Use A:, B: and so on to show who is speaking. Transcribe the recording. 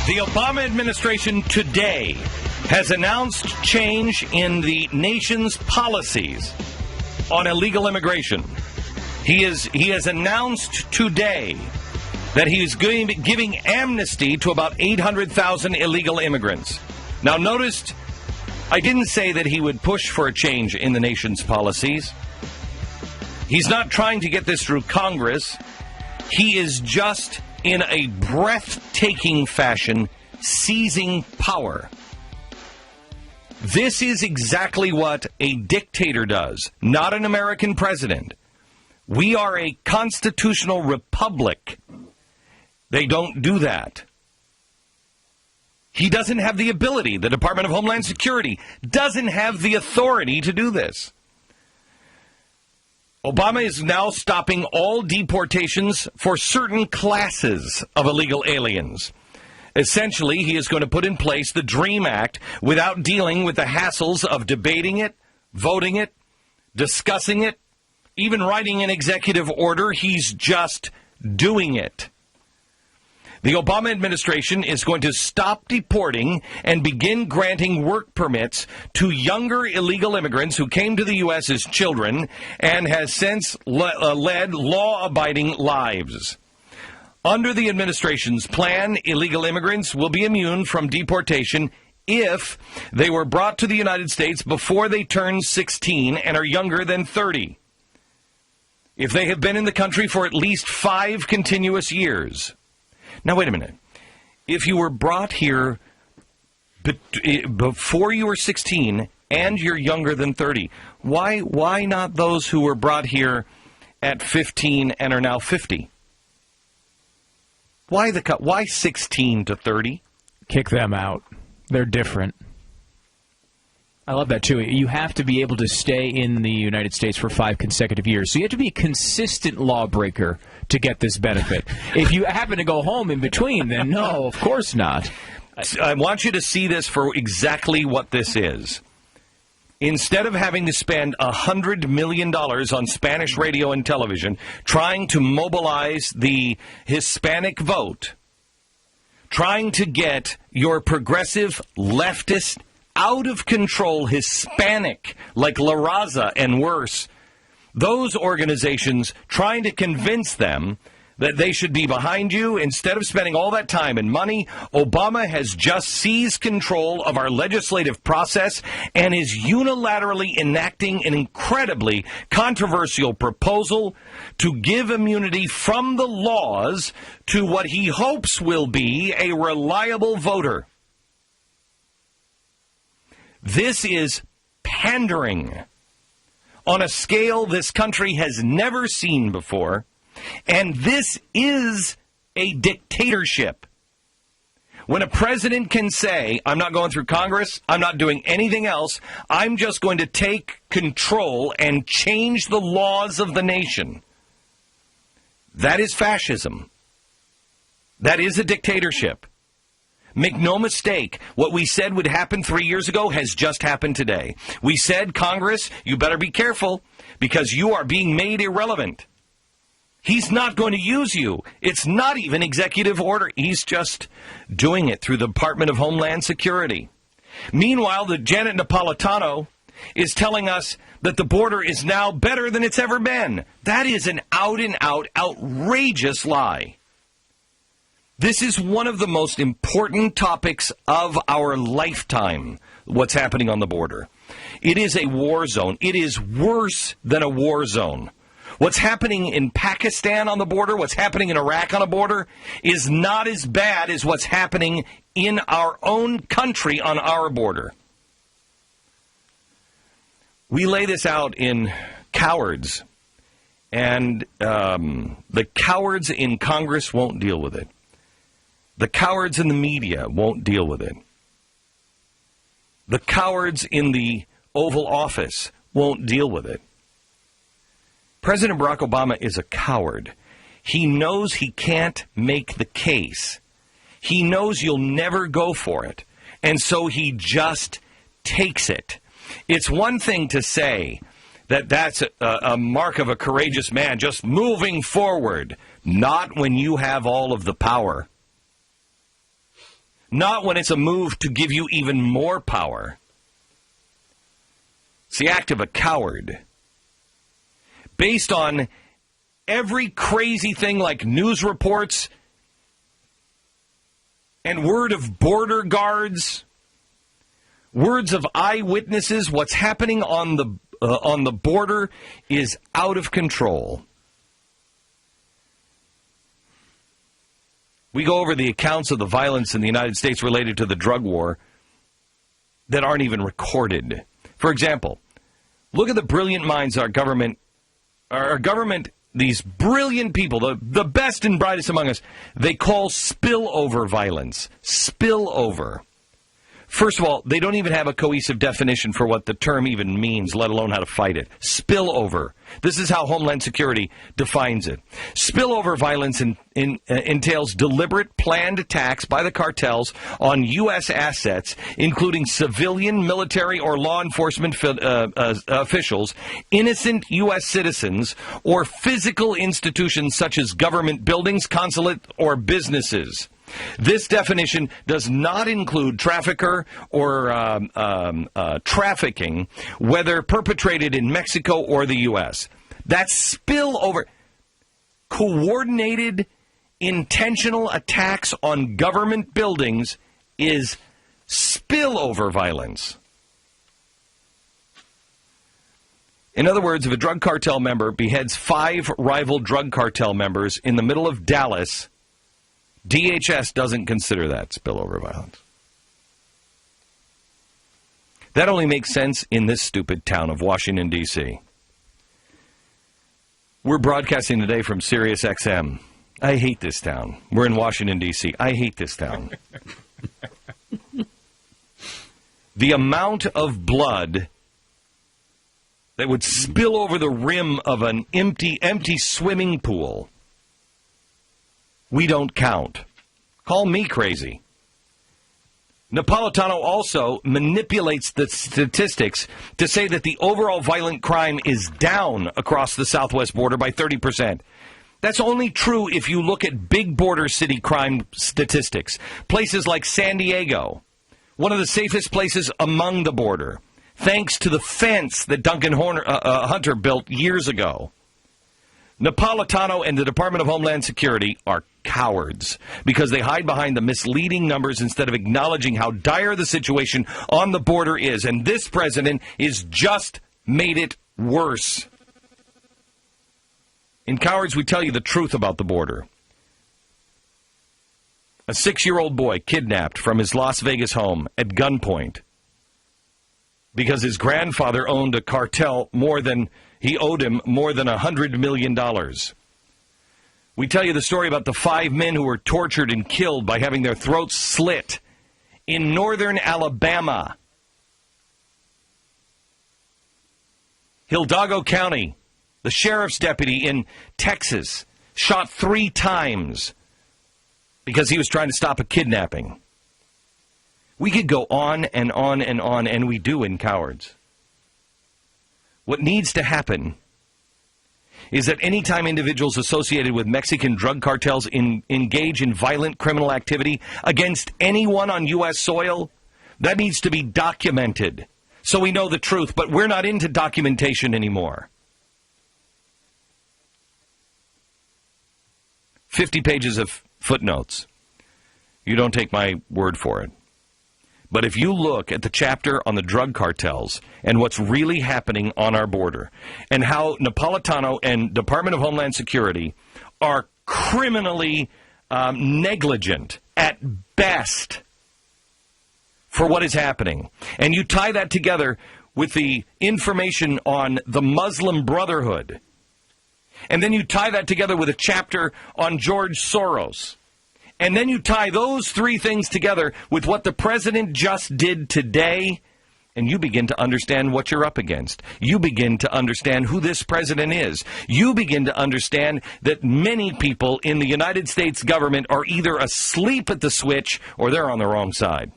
A: The Obama administration today has announced change in the nation's policies on illegal immigration. He has announced today that he's giving amnesty to about 800,000 illegal immigrants. Now, notice I didn't say that he would push for a change in the nation's policies. He's not trying to get this through Congress. He is just, in a breathtaking fashion, seizing power. This is exactly what a dictator does, not an American president. We are a constitutional republic. They don't do that. He doesn't have the ability. The Department of Homeland Security doesn't have the authority to do this. Obama is now stopping all deportations for certain classes of illegal aliens. Essentially, he is going to put in place the DREAM Act without dealing with the hassles of debating it, voting it, discussing it, even writing an executive order. He's just doing it. The Obama administration is going to stop deporting and begin granting work permits to younger illegal immigrants who came to the U.S. as children and has since led law-abiding lives. Under the administration's plan, illegal immigrants will be immune from deportation if they were brought to the United States before they turn 16 and are younger than 30. If they have been in the country for at least 5 continuous years. Now, wait a minute. If you were brought here before you were 16 and you're younger than 30, why not those who were brought here at 15 and are now 50? Why 16 to 30?
B: Kick them out. They're different. I love that, too. You have to be able to stay in the United States for 5 consecutive years. So you have to be a consistent lawbreaker to get this benefit. If you happen to go home in between, then no, of course not.
A: I want you to see this for exactly what this is. Instead of having to spend $100 million on Spanish radio and television trying to mobilize the Hispanic vote, trying to get your progressive leftist out-of-control Hispanic, like La Raza and worse, those organizations trying to convince them that they should be behind you, instead of spending all that time and money, Obama has just seized control of our legislative process and is unilaterally enacting an incredibly controversial proposal to give immunity from the laws to what he hopes will be a reliable voter. This is pandering on a scale this country has never seen before, and this is a dictatorship. When a president can say, I'm not going through Congress, I'm not doing anything else, I'm just going to take control and change the laws of the nation, that is fascism. That is a dictatorship. Make no mistake, what we said would happen 3 years ago has just happened today. We said, Congress, you better be careful because you are being made irrelevant. He's not going to use you. It's not even executive order. He's just doing it through the Department of Homeland Security. Meanwhile, the Janet Napolitano is telling us that the border is now better than it's ever been. That is an out-and-out outrageous lie. This is one of the most important topics of our lifetime, what's happening on the border. It is a war zone. It is worse than a war zone. What's happening in Pakistan on the border, what's happening in Iraq on the border, is not as bad as what's happening in our own country on our border. We lay this out in cowards, and the cowards in Congress won't deal with it. The cowards in the media won't deal with it. The cowards in the Oval Office won't deal with it. President Barack Obama is a coward. He knows he can't make the case. He knows you'll never go for it. And so he just takes it. It's one thing to say that that's a mark of a courageous man, just moving forward. Not when you have all of the power. not when it's a move to give you even more power. It's the act of a coward. Based on every crazy thing like news reports and word of border guards, words of eyewitnesses, what's happening on the border is out of control. We go over the accounts of the violence in the United States related to the drug war that aren't even recorded. For example, look at the brilliant minds our government, these brilliant people, the best and brightest among us, they call spillover violence. Spillover. First of all, they don't even have a cohesive definition for what the term even means, let alone how to fight it. Spillover. This is how Homeland Security defines it. Spillover violence entails deliberate, planned attacks by the cartels on U.S. assets, including civilian, military, or law enforcement officials, innocent U.S. citizens, or physical institutions such as government buildings, consulate, or businesses. This definition does not include trafficker or trafficking, whether perpetrated in Mexico or the U.S. That's spillover. Coordinated, intentional attacks on government buildings is spillover violence. In other words, if a drug cartel member beheads 5 rival drug cartel members in the middle of Dallas, DHS doesn't consider that spillover violence. That only makes sense in this stupid town of Washington, D.C. We're broadcasting today from Sirius XM. I hate this town. We're in Washington, D.C. I hate this town. The amount of blood that would spill over the rim of an empty swimming pool, we don't count. Call me crazy. Napolitano also manipulates the statistics to say that the overall violent crime is down across the southwest border by 30%. That's only true if you look at big border city crime statistics. Places like San Diego, one of the safest places among the border, thanks to the fence that Duncan Hunter built years ago. Napolitano and the Department of Homeland Security are cowards because they hide behind the misleading numbers instead of acknowledging how dire the situation on the border is. And this president has just made it worse. In Cowards, we tell you the truth about the border. A 6-year-old boy kidnapped from his Las Vegas home at gunpoint because his grandfather owned a cartel he owed him more than $100 million. We tell you the story about the 5 men who were tortured and killed by having their throats slit in northern Alabama. Hidalgo County, the sheriff's deputy in Texas, shot 3 times because he was trying to stop a kidnapping. We could go on and on and on, and we do in Cowards. What needs to happen is that anytime individuals associated with Mexican drug cartels engage in violent criminal activity against anyone on U.S. soil, that needs to be documented so we know the truth. But we're not into documentation anymore. 50 pages of footnotes. You don't take my word for it. But if you look at the chapter on the drug cartels and what's really happening on our border and how Napolitano and Department of Homeland Security are criminally negligent at best for what is happening, and you tie that together with the information on the Muslim Brotherhood, and then you tie that together with a chapter on George Soros, and then you tie those 3 things together with what the president just did today, and you begin to understand what you're up against. You begin to understand who this president is. You begin to understand that many people in the United States government are either asleep at the switch or they're on the wrong side.